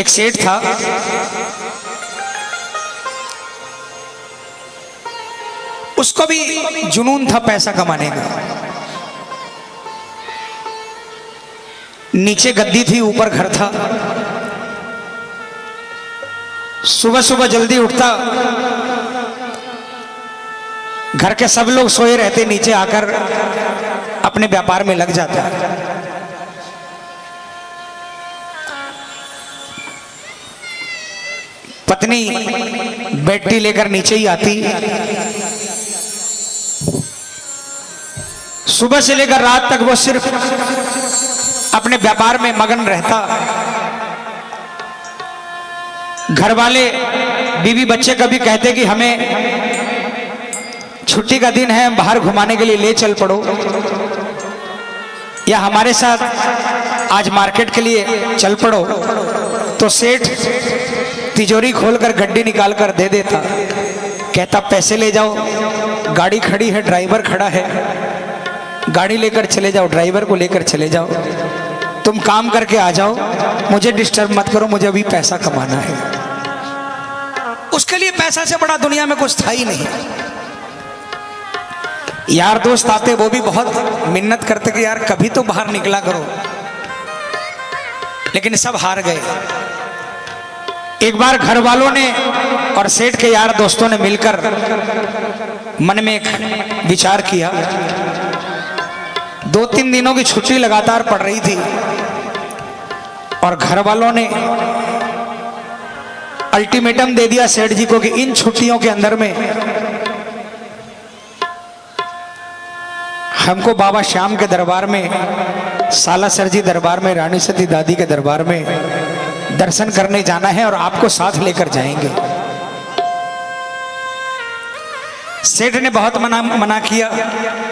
एक सेठ था, उसको भी जुनून था पैसा कमाने का। नीचे गद्दी थी, ऊपर घर था। सुबह सुबह जल्दी उठता, घर के सब लोग सोए रहते, नीचे आकर अपने व्यापार में लग जाता। पत्नी बेटी लेकर नीचे ही आती, सुबह से लेकर रात तक वो सिर्फ अपने व्यापार में मगन रहता। घर वाले बीवी बच्चे कभी कहते कि हमें छुट्टी का दिन है, बाहर घुमाने के लिए ले चल पड़ो, या हमारे साथ आज मार्केट के लिए चल पड़ो, तो सेठ तिजोरी खोलकर गड्डी निकालकर दे देता। कहता पैसे ले जाओ, गाड़ी खड़ी है, ड्राइवर खड़ा है, गाड़ी लेकर चले जाओ, ड्राइवर को लेकर चले जाओ, तुम काम करके आ जाओ, मुझे डिस्टर्ब मत करो, मुझे अभी पैसा कमाना है। उसके लिए पैसा से बड़ा दुनिया में कुछ था ही नहीं। यार दोस्त आते, वो भी बहुत मिन्नत करते कि यार कभी तो बाहर निकला करो, लेकिन सब हार गए। एक बार घर वालों ने और सेठ के यार दोस्तों ने मिलकर मन में एक विचार किया। 2-3 दिनों की छुट्टी लगातार पड़ रही थी और घर वालों ने अल्टीमेटम दे दिया सेठ जी को कि इन छुट्टियों के अंदर में हमको बाबा श्याम के दरबार में, सालासर जी दरबार में, रानी सती दादी के दरबार में दर्शन करने जाना है और आपको साथ लेकर जाएंगे। सेठ ने बहुत मना किया,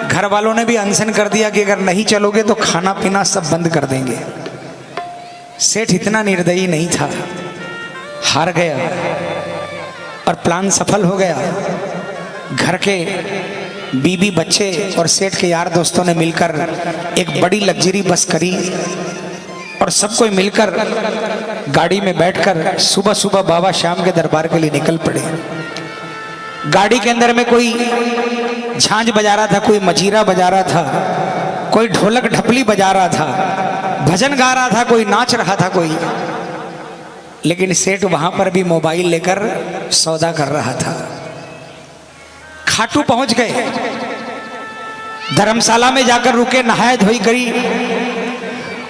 घर वालों ने भी अनशन कर दिया कि अगर नहीं चलोगे तो खाना पीना सब बंद कर देंगे। सेठ इतना निर्दयी नहीं था, हार गया और प्लान सफल हो गया। घर के बीबी बच्चे और सेठ के यार दोस्तों ने मिलकर एक बड़ी लग्जरी बस करी और सब कोई मिलकर गाड़ी में बैठकर सुबह सुबह बाबा श्याम के दरबार के लिए निकल पड़े। गाड़ी के अंदर में कोई झांझ बजा रहा था, कोई मजीरा बजा रहा था, कोई ढोलक ढपली बजा रहा था, भजन गा रहा था, कोई नाच रहा था कोई। लेकिन सेठ वहां पर भी मोबाइल लेकर सौदा कर रहा था। खाटू पहुंच गए, धर्मशाला में जाकर रुके, नहाए धोई करी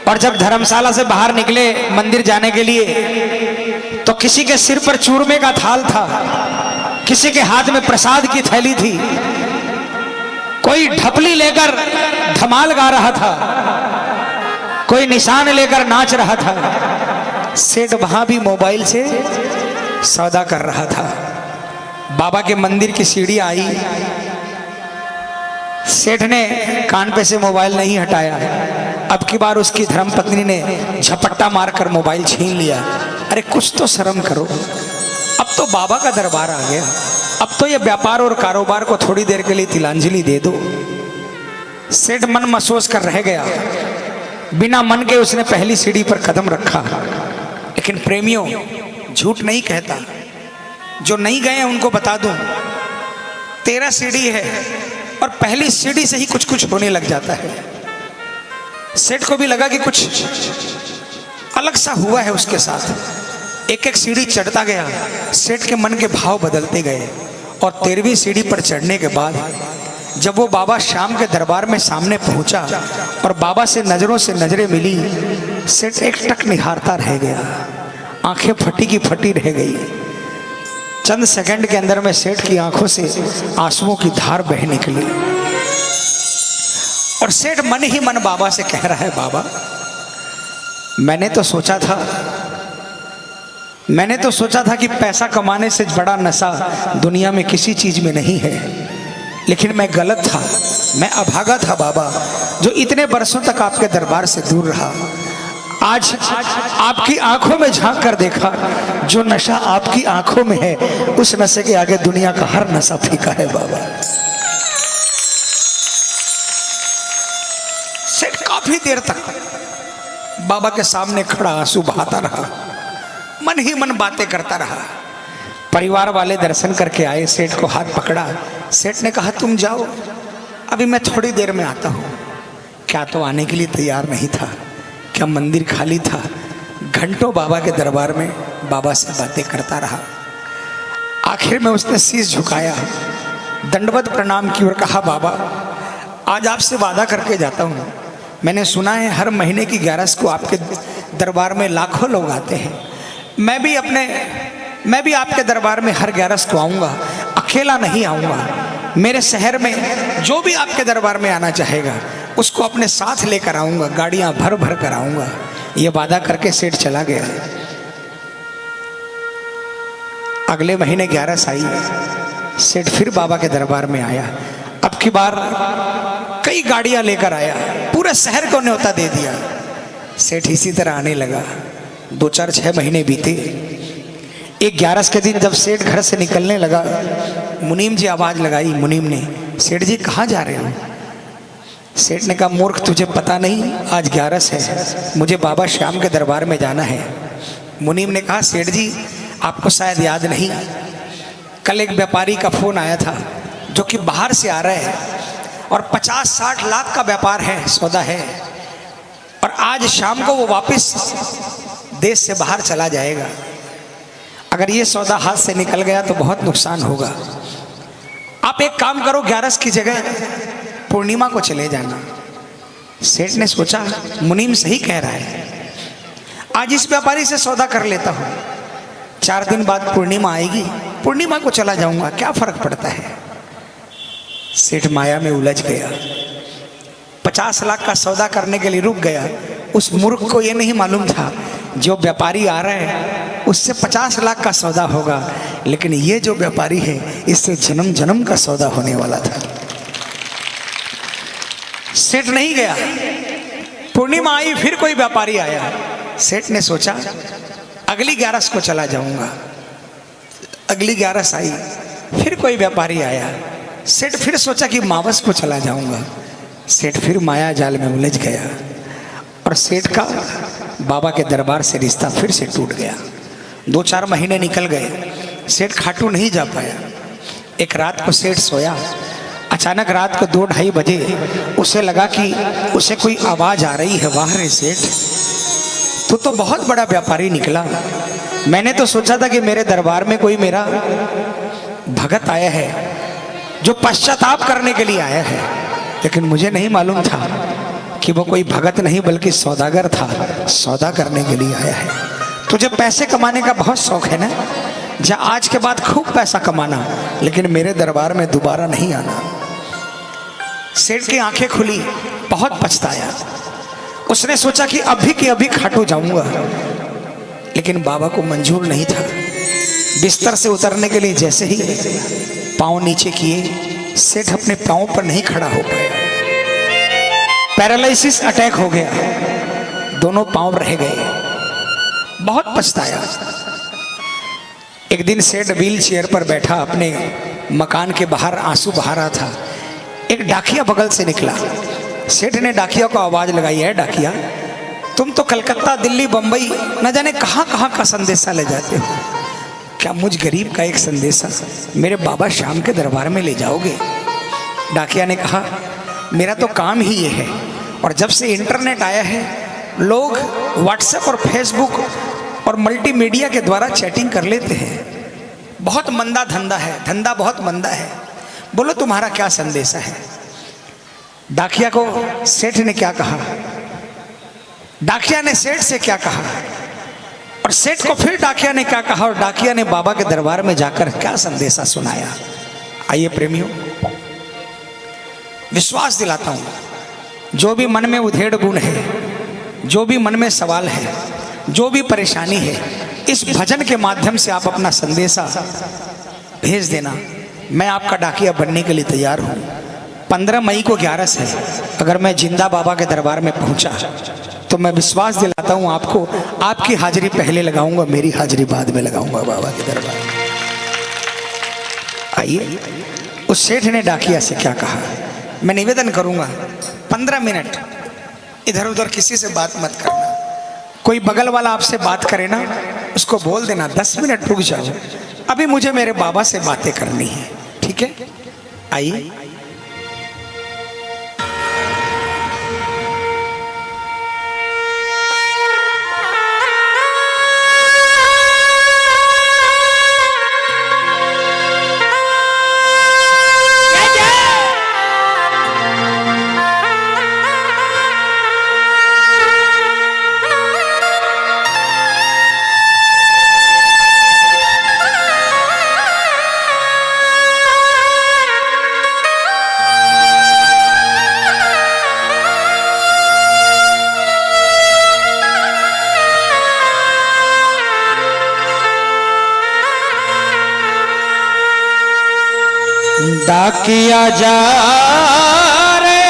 और जब धर्मशाला से बाहर निकले मंदिर जाने के लिए तो किसी के सिर पर चूरमे का थाल था, किसी के हाथ में प्रसाद की थैली थी, कोई ढपली लेकर धमाल गा रहा था, कोई निशान लेकर नाच रहा था। सेठ वहां भी मोबाइल से सौदा कर रहा था। बाबा के मंदिर की सीढ़ी आई, सेठ ने कान पे से मोबाइल नहीं हटाया। अब की बार उसकी धर्मपत्नी ने झपट्टा मारकर मोबाइल छीन लिया। अरे कुछ तो शर्म करो, अब तो बाबा का दरबार आ गया, अब तो ये व्यापार और कारोबार को थोड़ी देर के लिए तिलांजलि दे दो। सेठ मन महसूस कर रह गया, बिना मन के उसने पहली सीढ़ी पर कदम रखा। लेकिन प्रेमियों, झूठ नहीं कहता, जो नहीं गए उनको बता दूं, 13 सीढ़ी है और पहली सीढ़ी से ही कुछ कुछ होने लग जाता है। सेठ को भी लगा कि कुछ अलग सा हुआ है उसके साथ। एक एक सीढ़ी चढ़ता गया, सेठ के मन के भाव बदलते गए और 13वीं सीढ़ी पर चढ़ने के बाद जब वो बाबा श्याम के दरबार में सामने पहुंचा और बाबा से नजरों से नजरें मिली, सेठ एक टक निहारता रह गया, आंखें फटी की फटी रह गई। चंद सेकंड के अंदर में सेठ की आंखों से आंसुओं की धार बह निकली और सेठ मन ही मन बाबा से कह रहा है, बाबा मैंने तो सोचा था कि पैसा कमाने से बड़ा नशा दुनिया में किसी चीज में नहीं है, लेकिन मैं गलत था, मैं अभागा था बाबा, जो इतने बरसों तक आपके दरबार से दूर रहा। आज आपकी आंखों में झांक कर देखा, जो नशा आपकी आंखों में है उस नशे के आगे दुनिया का हर नशा फीका है बाबा। सेठ काफी देर तक बाबा के सामने खड़ा आंसू बहाता रहा। मन ही मन बातें करता रहा। परिवार वाले दर्शन करके आए, सेठ को हाथ पकड़ा। सेठ ने कहा तुम जाओ, अभी मैं थोड़ी देर में आता हूँ। क्या तो आने के लिए तैयार नहीं था, क्या मंदिर खाली था। घंटों बाबा के दरबार में बाबा से बातें करता रहा। आखिर में उसने शीश झुकाया, दंडवत प्रणाम की और कहा बाबा आज आपसे वादा करके जाता हूँ। मैंने सुना है हर महीने की 11 को आपके दरबार में लाखों लोग आते हैं। मैं भी आपके दरबार में हर 11 को आऊँगा, अकेला नहीं आऊँगा। मेरे शहर में जो भी आपके दरबार में आना चाहेगा उसको अपने साथ लेकर आऊँगा, गाड़ियाँ भर भर कर आऊँगा। ये वादा करके सेठ चला गया। अगले महीने 11 आई, सेठ फिर बाबा के दरबार में आया। अब की बार कई गाड़ियां लेकर आया, पूरे शहर को न्योता दे दिया। सेठ इसी तरह आने लगा। 2, 4, 6 महीने बीते। एक 11 के दिन जब सेठ घर से निकलने लगा, मुनीम जी आवाज लगाई। मुनीम ने, सेठ जी कहाँ जा रहे हो? सेठ ने कहा मूर्ख तुझे पता नहीं आज 11 है, मुझे बाबा श्याम के दरबार में जाना है। मुनीम ने कहा सेठ जी आपको शायद याद नहीं, कल एक व्यापारी का फोन आया था जो कि बाहर से आ रहा है और 50-60 लाख का व्यापार है, सौदा है, और आज शाम को वो वापस देश से बाहर चला जाएगा। अगर ये सौदा हाथ से निकल गया तो बहुत नुकसान होगा। आप एक काम करो, 11 की जगह पूर्णिमा को चले जाना। सेठ ने सोचा मुनीम सही कह रहा है, आज इस व्यापारी से सौदा कर लेता हूं। 4 दिन बाद पूर्णिमा आएगी, पूर्णिमा को चला जाऊंगा, क्या फर्क पड़ता है। सेठ माया में उलझ गया। 50 लाख का सौदा करने के लिए रुक गया। उस मूर्ख को यह नहीं मालूम था जो व्यापारी आ रहा है उससे 50 लाख का सौदा होगा, लेकिन ये जो व्यापारी है इससे जन्म जन्म का सौदा होने वाला था। सेठ नहीं गया। पूर्णिमा आई, फिर कोई व्यापारी आया। सेठ ने सोचा अगली 11 को चला जाऊंगा। अगली 11 आई, फिर कोई व्यापारी आया। सेठ फिर सोचा कि मावस को चला जाऊंगा। सेठ फिर माया जाल में उलझ गया और सेठ का बाबा के दरबार से रिश्ता फिर से टूट गया। 2-4 महीने निकल गए, सेठ खाटू नहीं जा पाया। एक रात को सेठ सोया, अचानक रात को 2-2:30 बजे उसे लगा कि उसे कोई आवाज आ रही है। वाह रे सेठ, तू तो बहुत बड़ा व्यापारी निकला। मैंने तो सोचा था कि मेरे दरबार में कोई मेरा भगत आया है जो पश्चाताप करने के लिए आया है, लेकिन मुझे नहीं मालूम था कि वो कोई भगत नहीं बल्कि सौदागर था, सौदा करने के लिए आया है। तुझे पैसे कमाने का बहुत शौक है ना, जा आज के बाद खूब पैसा कमाना, लेकिन मेरे दरबार में दोबारा नहीं आना। सेठ की आंखें खुली, बहुत पछताया। उसने सोचा कि अभी के अभी खाटू जाऊंगा, लेकिन बाबा को मंजूर नहीं था। बिस्तर से उतरने के लिए जैसे ही पांव नीचे किए, सेठ अपने पांव पर नहीं खड़ा हो पाया। पैरालिसिस अटैक हो गया, दोनों पांव रह गए। बहुत पछताया। एक दिन सेठ व्हील चेयर पर बैठा अपने मकान के बाहर आंसू बहा रहा था। एक डाकिया बगल से निकला। सेठ ने डाकिया को आवाज लगाई, है डाकिया, तुम तो कलकत्ता, दिल्ली, बंबई न जाने कहां कहां का संदेशा ले जाते हो, क्या मुझ गरीब का एक संदेशा मेरे बाबा श्याम के दरबार में ले जाओगे? डाकिया ने कहा मेरा तो काम ही ये है, और जब से इंटरनेट आया है लोग व्हाट्सएप और फेसबुक और मल्टीमीडिया के द्वारा चैटिंग कर लेते हैं। बहुत मंदा धंधा है, धंधा बहुत मंदा है। बोलो तुम्हारा क्या संदेशा है? डाकिया को सेठ ने क्या कहा, डाकिया ने सेठ से क्या कहा, और सेठ को फिर डाकिया ने क्या कहा, और डाकिया ने बाबा के दरबार में जाकर क्या संदेशा सुनाया। आइए प्रेमियों, विश्वास दिलाता हूं, जो भी मन में उधेड़ गुण है, जो भी मन में सवाल है, जो भी परेशानी है, इस भजन के माध्यम से आप अपना संदेशा भेज देना। मैं आपका डाकिया बनने के लिए तैयार हूं। 15 मई को 11 है। अगर मैं जिंदा बाबा के दरबार में पहुंचा तो मैं विश्वास दिलाता हूं आपको, आपकी हाजिरी पहले लगाऊंगा, मेरी हाजिरी बाद में लगाऊंगा बाबा के दरबार। आइए, उस सेठ ने डाकिया से क्या कहा। मैं निवेदन करूंगा 15 मिनट इधर उधर किसी से बात मत करना। कोई बगल वाला आपसे बात करे ना, उसको बोल देना 10 मिनट रुक जाओ, अभी मुझे मेरे बाबा से बातें करनी है, ठीक है? आइए। डाकिया जा रे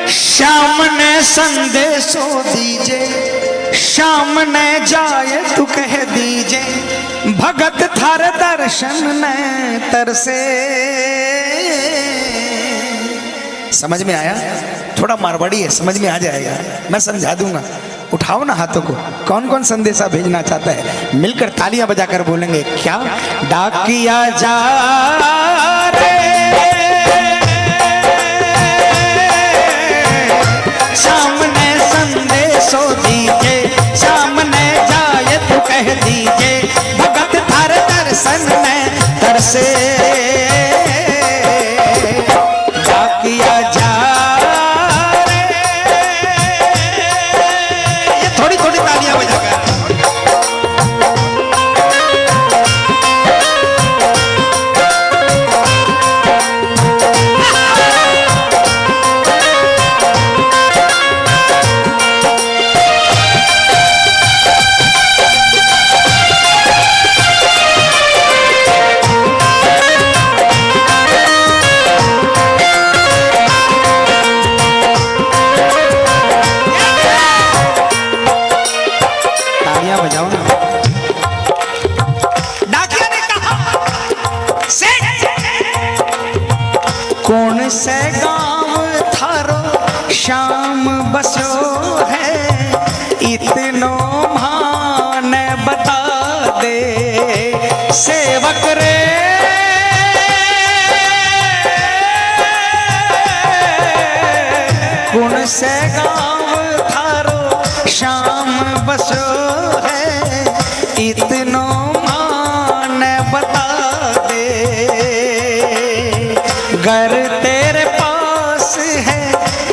शाम ने संदेशो दीजे, शाम ने जाए तू कह दीजे, भगत थार दर्शन ने तरसे। समझ में आया? थोड़ा मारवाड़ी है, समझ में आ जाएगा, मैं समझा दूंगा। उठाओ ना हाथों को, कौन कौन संदेशा भेजना चाहता है? मिलकर तालियां बजाकर बोलेंगे क्या? डाकिया जा रे सामने संदेशो दीजे, सामने जाए तू कह दीजे, भगत थार दर्शन में तरसे। डाकिया जा कौन से गांव थारो शाम बसो है, इतनो मान बता दे सेवक रे। कौन से गांव थारो शाम बसो है, इतनो मान बता दे। घर तेरे पास है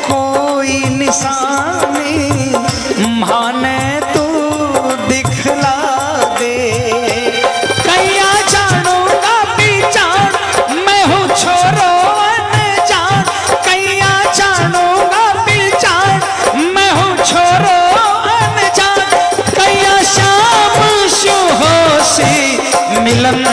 कोई निशानी, माने तू दिखला दे। कैया जानूंगा पहचान मैं हूँ छोरो अनजान, कैया जानूंगा पहचान मैं हूँ छोरो अनजान, कैया शाम शु होसी मिलन।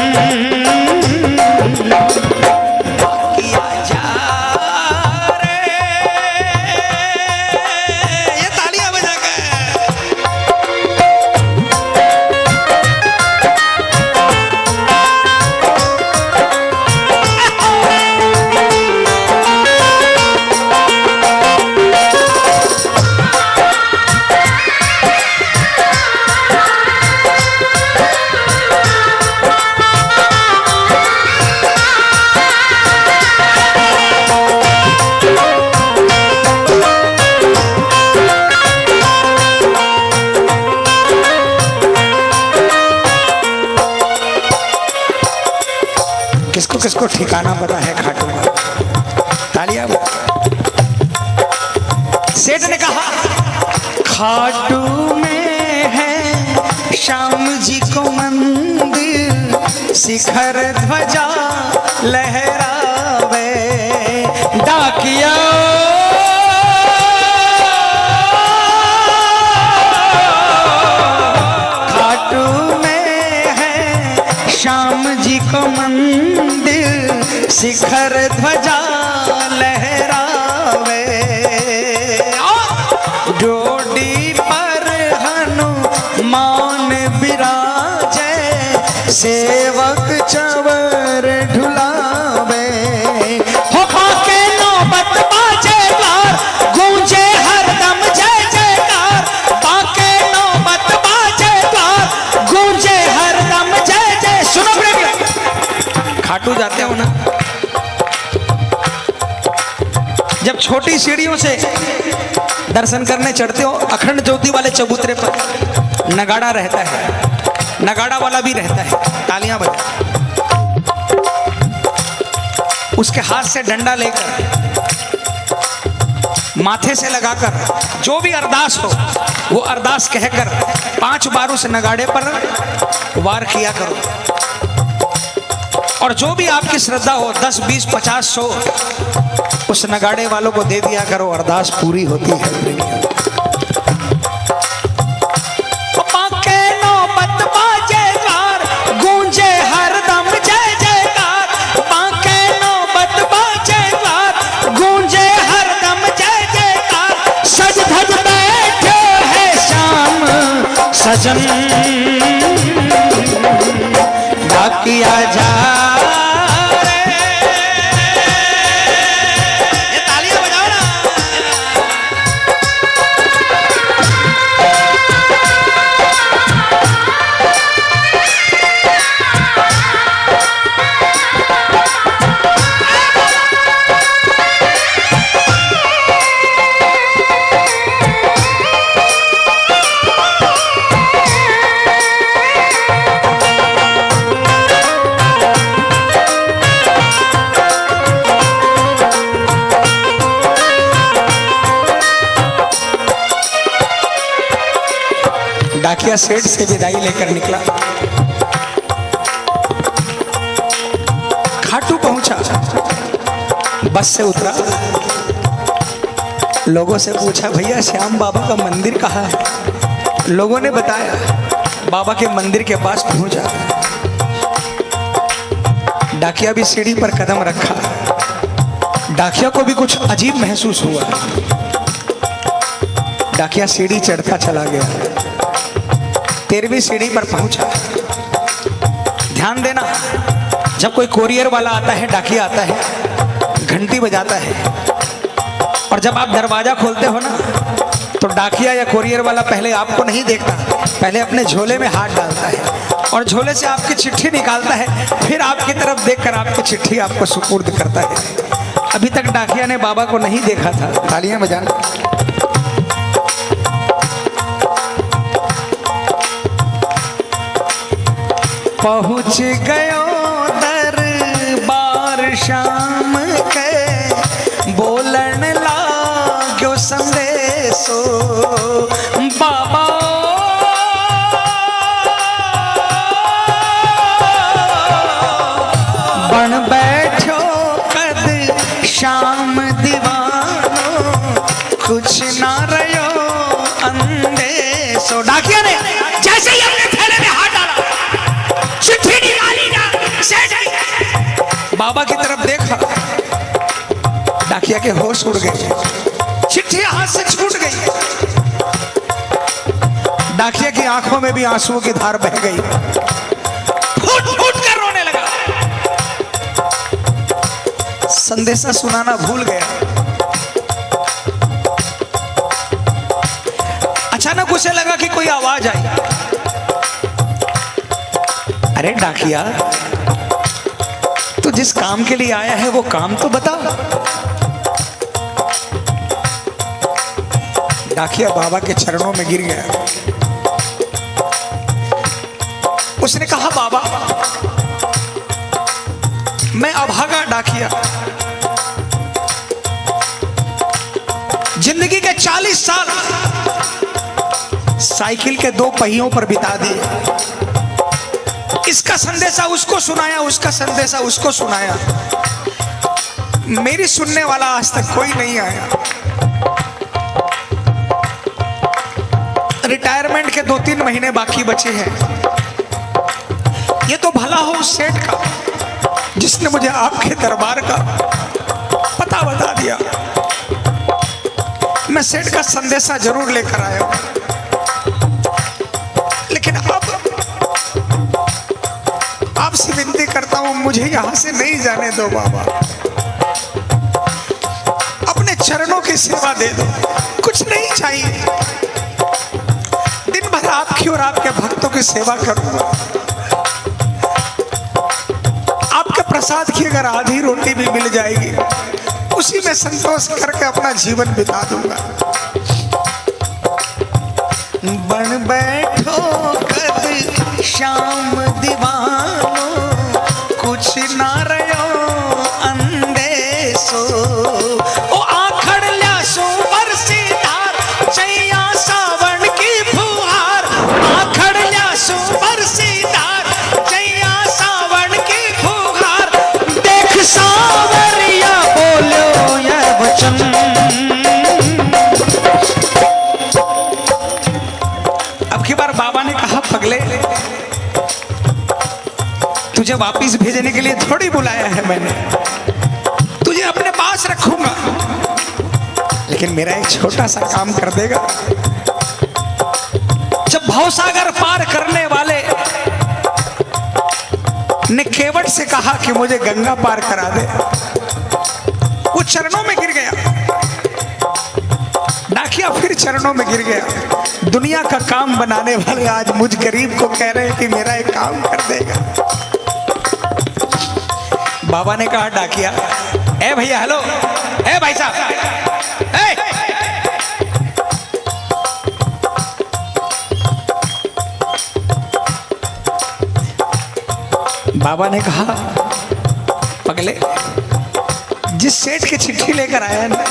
किसको किसको ठिकाना पता है खाटू का? तालियां। सेठ ने कहा खाटू में है श्याम जी को मंदिर, शिखर ध्वजा लहरावे। डाकिया खाटू में है श्याम जी को मंदिर, शिखर ध्वजा लहरावे। डोडी पर हनुमान विराजे, सेवक चवर ढुलावे। हो के नौबत बाजे द्वार, गूंजे जब छोटी सीढ़ियों से दर्शन करने चढ़ते हो, अखंड ज्योति वाले चबूतरे पर नगाड़ा रहता है, नगाड़ा वाला भी रहता है, तालियां बजा, उसके हाथ से डंडा लेकर माथे से लगाकर जो भी अरदास हो वो अरदास कहकर 5 बार उस नगाड़े पर वार किया करो, और जो भी आपकी श्रद्धा हो 10, 20, 50, 100 उस नगाड़े वालों को दे दिया करो, अरदास पूरी होती है। गूंजे हरदम जय जयकार, बांके नौबत बाजेदार, गूंजे हरदम जय जयकार, सज धज बैठे है श्याम सजन, डाकिया जा डाकिया सेठ से विदाई लेकर निकला, खाटू पहुंचा, बस से उतरा, लोगों से पूछा भैया श्याम बाबा का मंदिर कहाँ है? लोगों ने बताया बाबा के मंदिर के पास पहुंचा। डाकिया भी सीढ़ी पर कदम रखा, डाकिया को भी कुछ अजीब महसूस हुआ, डाकिया सीढ़ी चढ़ता चला गया, 13वीं सीढ़ी पर पहुंचा। ध्यान देना, जब कोई कोरियर वाला आता है, डाकिया आता है, घंटी बजाता है, और जब आप दरवाजा खोलते हो ना तो डाकिया या कोरियर वाला पहले आपको नहीं देखता, पहले अपने झोले में हाथ डालता है और झोले से आपकी चिट्ठी निकालता है, फिर आपकी तरफ देखकर आपकी चिट्ठी आपको सुपुर्द करता है। अभी तक डाकिया ने बाबा को नहीं देखा था, तालियां बजाना। पहुँच गयो दरबार शाम के, बोलन लाग्यो संदेशो, बाबा बन बैठो कद शाम दीवानो, कुछ ना रयो अंदेशो। डाकिया ने जैसे ही अपने थैले में हाथ डाला, चिट्ठी निकाली ना, बाबा की तरफ देखा, डाकिया के होश उड़ गए, चिट्ठी हाथ से छूट गई, डाकिया की आंखों में भी आंसुओं की धार बह गई, फूट फूट कर रोने लगा, संदेशा सुनाना भूल गया। अचानक उसे लगा कि कोई आवाज आई, अरे डाकिया, तू जिस काम के लिए आया है वो काम तो बता। डाकिया बाबा के चरणों में गिर गया, उसने कहा बाबा, मैं अभागा डाकिया, जिंदगी के 40 साल साइकिल के 2 पहियों पर बिता दिए, इसका संदेशा उसको सुनाया, उसका संदेशा उसको सुनाया, मेरी सुनने वाला आज तक कोई नहीं आया। रिटायरमेंट के 2-3 महीने बाकी बचे हैं, ये तो भला हो उस सेठ का जिसने मुझे आपके दरबार का पता बता दिया। मैं सेठ का संदेशा जरूर लेकर आया हूं, लेकिन अब आपसे विनती करता हूं, मुझे यहां से नहीं जाने दो बाबा, अपने चरणों की सेवा दे दो, कुछ नहीं चाहिए, दिन भर आपकी और आपके भक्तों की सेवा करूंगा, आपके प्रसाद की अगर आधी रोटी भी मिल जाएगी उसी में संतोष करके अपना जीवन बिता दूंगा। बन बैठो कद शाम दीवानो, कुछ ना रहो अंदेशो। ओ आखड़ ल्यासो बरसी धार, चैया सावन की फुहार। आखड़ ल्यासो बरसी धार, चैया सावन की फुहार। देख सावरिया बोलो यह वचन। अब की बार बाबा ने कहा, पगले तुझे वापिस भेजने के लिए थोड़ी बुलाया है मैंने, तुझे अपने पास रखूंगा, लेकिन मेरा एक छोटा सा काम कर देगा। जब भवसागर पार करने वाले ने केवट से कहा कि मुझे गंगा पार करा दे, वो चरणों में गिर गया। डाकिया फिर चरणों में गिर गया। दुनिया का काम बनाने वाले आज मुझ गरीब को कह रहे हैं कि मेरा एक काम कर देगा। बाबा ने कहा, डाकिया, ए भैया, हेलो, ए भाई साहब, ए! बाबा ने कहा, पगले, जिस सेठ की चिट्ठी लेकर आया है ना,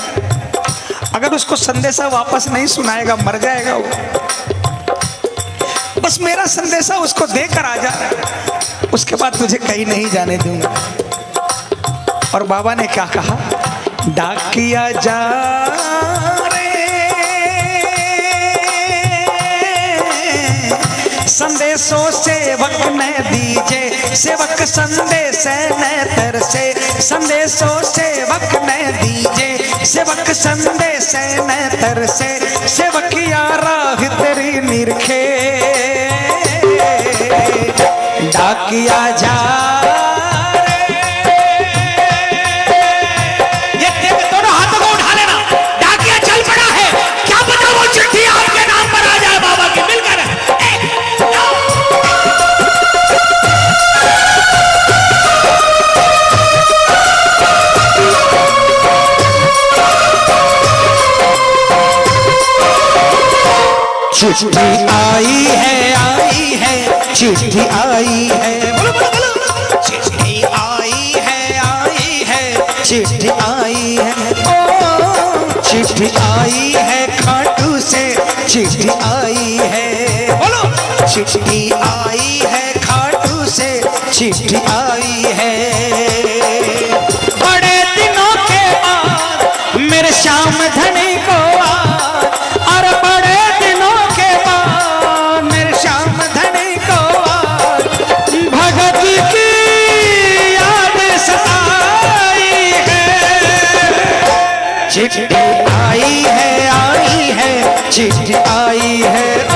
अगर उसको संदेशा वापस नहीं सुनाएगा मर जाएगा वो। बस मेरा संदेशा उसको देकर आ जा, उसके बाद तुझे कहीं नहीं जाने दूंगा। और बाबा ने क्या कहा, डाकिया जा रे, संदेशों सेवक ने दीजे, सेवक संदेश न तरसे। संदेशों सेवक ने दीजे, सेवक संदेश न तरसे। सेवकिया राह तेरी निरखे, डाकिया जा। चिट्ठी आई है, चिट्ठी आई है, बोलो बोलो बोलो। चिट्ठी आई है, चिट्ठी आई है, ओ चिट्ठी आई है खाटू से, चिट्ठी आई है, बोलो। चिट्ठी आई है खाटू से, चिट्ठी आई है। बड़े दिनों के बाद मेरे श्याम धनी को और बड़े चिट्ठी आई है, चिट्ठी आई है, ओ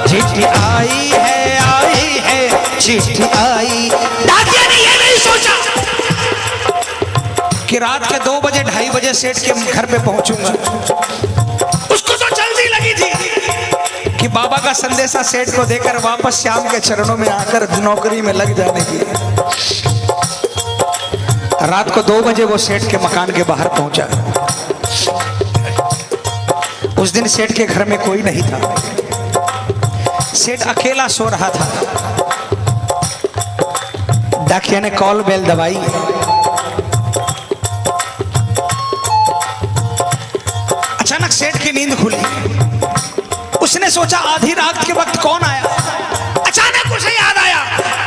चिट्ठी आई है, चिट्ठी आई। डाकिया ने ये नहीं सोचा कि रात के 2 बजे 2:30 बजे सेठ के घर पे पहुंचूंगा। उसको तो जल्दी लगी थी कि बाबा का संदेशा सेठ को देकर वापस श्याम के चरणों में आकर नौकरी में लग जाने की। रात को 2 बजे वो सेठ के मकान के बाहर पहुंचा। उस दिन सेठ के घर में कोई नहीं था, सेठ अकेला सो रहा था। डाकिया ने कॉल बेल दबाई। अचानक सेठ की नींद खुली। उसने सोचा आधी रात के वक्त कौन आया। अचानक उसे याद आया,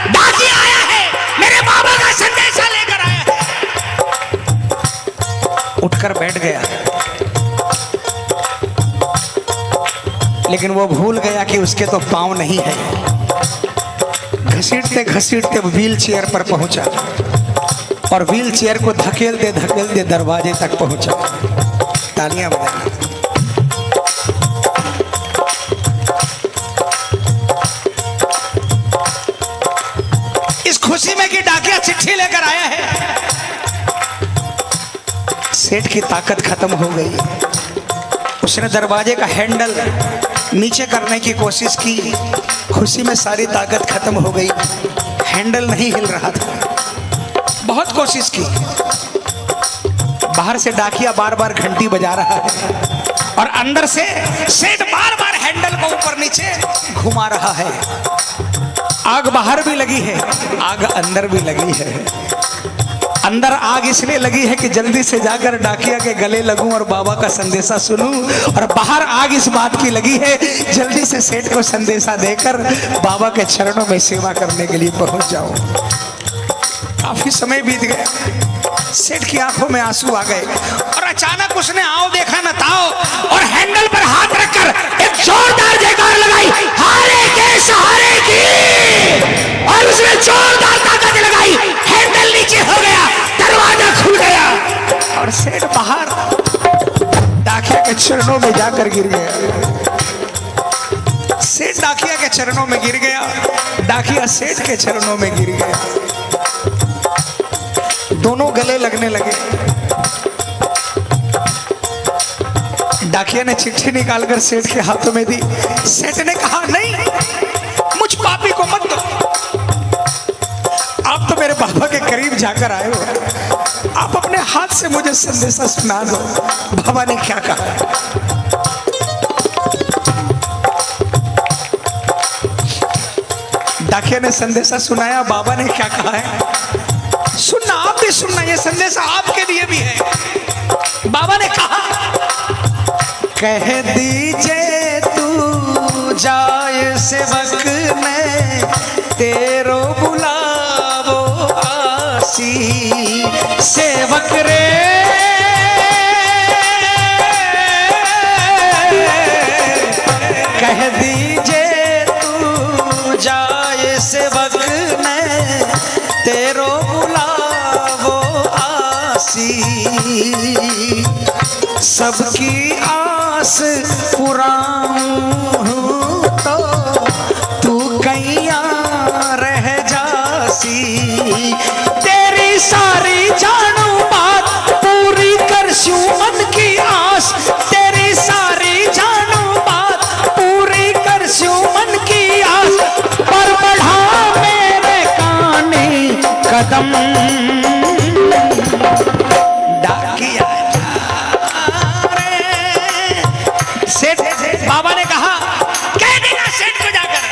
डाकिया आया है, मेरे बाबा का संदेशा लेकर आया है। उठकर बैठ गया, लेकिन वो भूल गया कि उसके तो पांव नहीं है। घसीटते घसीटते व्हील चेयर पर पहुंचा और व्हील चेयर को धकेलते धकेलते दरवाजे तक पहुंचा। तालियां बजाना। इस खुशी में कि डाकिया चिट्ठी लेकर आया है, सेठ की ताकत खत्म हो गई। उसने दरवाजे का हैंडल नीचे करने की कोशिश की, खुशी में सारी ताकत खत्म हो गई। हैंडल नहीं हिल रहा था, बहुत कोशिश की। बाहर से डाकिया बार बार घंटी बजा रहा है और अंदर से सेठ बार बार हैंडल को ऊपर नीचे घुमा रहा है। आग बाहर भी लगी है, आग अंदर भी लगी है। अंदर आग इसलिए लगी है कि जल्दी से जाकर डाकिया के गले लगूं और बाबा का संदेशा सुनूं, और बाहर आग इस बात की लगी है जल्दी से सेठ को संदेशा देकर बाबा के चरणों में सेवा करने के लिए पहुंच जाऊं। काफी समय बीत गया, सेठ की आंखों में आंसू आ गए और अचानक उसने आओ देखा न ताओ और हैंडल पर हाथ रखकर एक जोरदार जयकार लगाई, हारे के सहारे की, और उसने जोरदार ताकत लगाई, हैंडल नीचे हो गया, दरवाजा खुल गया और सेठ बाहर डाकिया के चरणों में जाकर गिर गया। सेठ डाकिया के चरणों में गिर गया, डाकिया सेठ के चरणों में गिर गया। दोनों गले लगने लगे। डाकिया ने चिट्ठी निकालकर सेठ के हाथों में दी। सेठ ने कहा, नहीं, मुझ पापी को मत दो, आप तो मेरे बाबा के करीब जाकर आए हो, आप अपने हाथ से मुझे संदेशा सुना दो। बाबा ने क्या कहा? डाकिया ने संदेशा सुनाया। बाबा ने क्या कहा है सुनना, आप भी सुनना, ये संदेशा आपके लिए भी है। बाबा ने कहा, कह दीजिए तू जाए सेवक ने तेरो बुलावो आसी, सेवक रे कह दीजिए तू जाए सेवक ने तेरो बुलावो आसी, सबकी आस पुराऊं तो तू कैया रह जासी, तेरी सारी जानू बात पूरी करसूं मन की आस, तेरी सारी जानू बात पूरी करसूं मन की आस, पर बढ़ा मेरे काने कदम। डाकिया सेठ, बाबा ने कहा, कह देना सेठ को जाकर,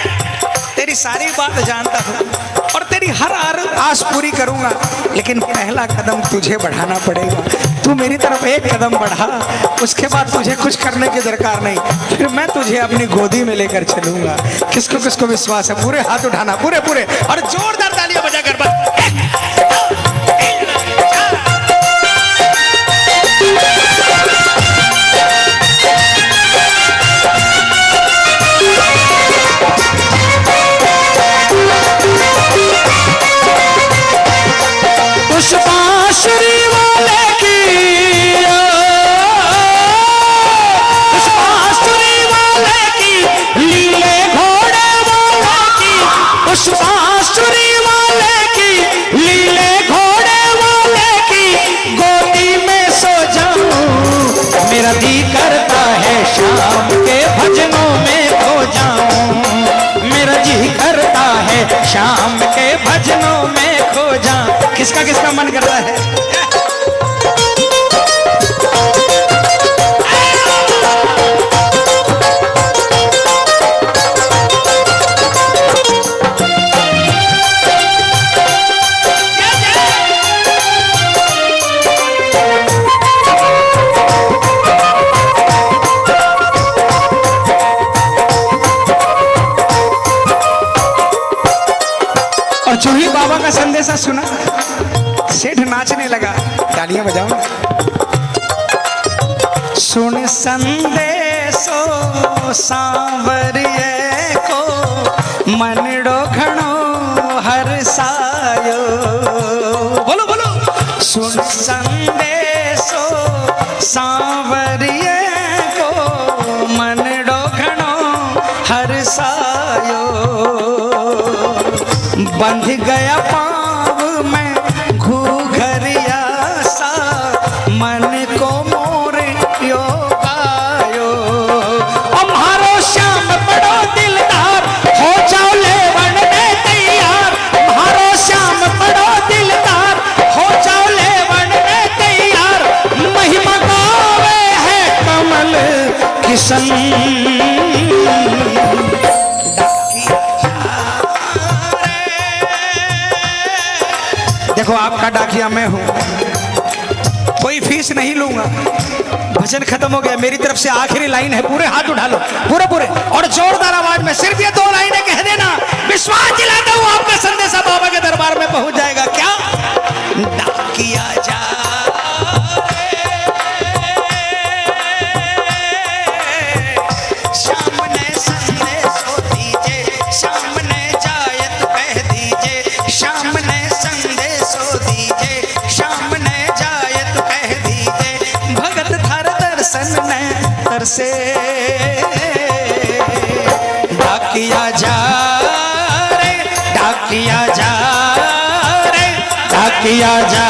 तेरी सारी बात जानता हूं और तेरी हर आस पूरी करूंगा, लेकिन पहला कदम तुझे बढ़ाना पड़ेगा। तू मेरी तरफ एक कदम बढ़ा, उसके बाद तुझे कुछ करने की दरकार नहीं, फिर मैं तुझे अपनी गोदी में लेकर चलूंगा। किसको किसको विश्वास है? पूरे हाथ उठाना, पूरे पूरे, और जोरदार तालियां बजाकर बस। पुष्पांशुरी वाले की, पुष्पांशुरी वाले की, लीले घोड़े वाले की, पुष्पांशुरी वाले की, लीले घोड़े वाले की, गोदी में सो जाऊं, मेरा दिल करता है शाम के भजनों में खो जाऊं, मेरा जी करता है शाम के भजनों में खो जाऊं। किसका किसका मन करता है? और जो ही बाबा का संदेशा सुना, सेठ नाचने लगा। तालियां बजाओ। सुन संदेशो सांवरिये को मनड़ो घणो हरसायो, बोलो बोलो। सुन संदेशो सांवरिये को मनड़ो घणो हरसायो, बंध गया पाँव में घूघरिया सा, मन को मोर यो गायो, हमारो श्याम बड़ो दिलदार, हो जाओ लेवन में तैयार, हमारो श्याम बड़ो दिलदार, हो जाओ लेवन में तैयार, दर्शन। देखो आपका डाकिया मैं हूं, कोई फीस नहीं लूंगा। भजन खत्म हो गया, मेरी तरफ से आखिरी लाइन है, पूरे हाथ उठा लो, पूरे पूरे और जोरदार आवाज में सिर्फ ये 2 लाइनें कह देना, विश्वास दिलाता हूं आपका संदेशा बाबा के दरबार में पहुंच जाएगा। क्या डाकिया जा सामने संदेशो दीजे, सामने जायत कह दीजे, सामने संदेशो दीजे, सामने जायत कह दीजे, भगत थार दर्शन में तरसे। डाकिया जा रे, डाकिया जा रे, डाकिया जा